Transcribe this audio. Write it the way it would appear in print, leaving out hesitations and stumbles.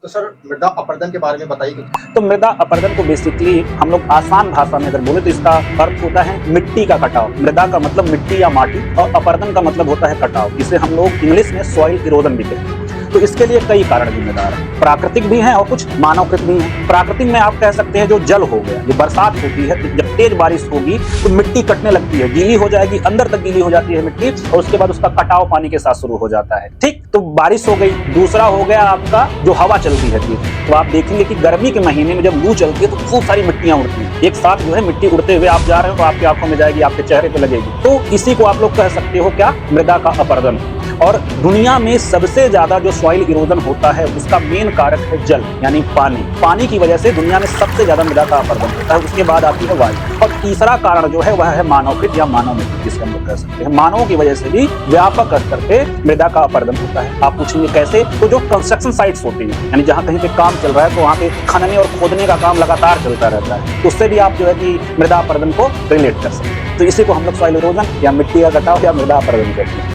तो सर मृदा अपरदन के बारे में बताइए कि तो मृदा अपरदन को बेसिकली हम लोग आसान भाषा में अगर बोले तो इसका अर्थ होता है मिट्टी का कटाव। मृदा का मतलब मिट्टी या माटी और अपरदन का मतलब होता है कटाव। इसे हम लोग इंग्लिश में सॉइल इरोजन भी कहते हैं। तो इसके लिए कई कारण जिम्मेदार हैं, प्राकृतिक भी हैं और कुछ मानवकृत भी हैं। प्राकृतिक में आप कह सकते हैं जो जल हो गया, जो बरसात होती है तो जब तेज बारिश होगी तो मिट्टी कटने लगती है, गीली हो जाएगी, अंदर तक गीली हो जाती है मिट्टी और उसके बाद उसका कटाव पानी के साथ शुरू हो जाता है। ठीक, तो बारिश हो गई। दूसरा हो गया आपका जो हवा चलती है। तो आप देखेंगे कि गर्मी के महीने में जब लू चलती है तो खूब सारी मिट्टियां उड़ती हैं। एक साथ जो है मिट्टी उड़ते हुए आप जा रहे हो तो आपकी आंखों में जाएगी, आपके चेहरे पे लगेगी। तो इसी को आप लोग कह सकते हो क्या, मृदा का अपरदन। और दुनिया में सबसे ज्यादा जो सॉइल इरोजन होता है उसका मेन कारक है जल यानी पानी। पानी की वजह से दुनिया में सबसे ज्यादा मृदा का अपरदन होता है। उसके बाद आती है वायु और तीसरा कारण जो है वह है मानवकृत या मानव निर्मित, जिसे हम लोग कह सकते हैं। मानवों की वजह से भी व्यापक स्तर पे मृदा का अपरदन होता है। आप पूछेंगे कैसे, तो जो कंस्ट्रक्शन साइट्स होती हैं यानी जहां कहीं पे काम चल रहा है तो वहां पे खनने और खोदने का काम लगातार चलता रहता है, उससे भी आप जो है कि मृदा अपरदन को रिलेट कर सकते हैं। तो इसी को हम लोग सॉइल इरोजन या मिट्टी का कटाव या मृदा अपरदन कहते हैं।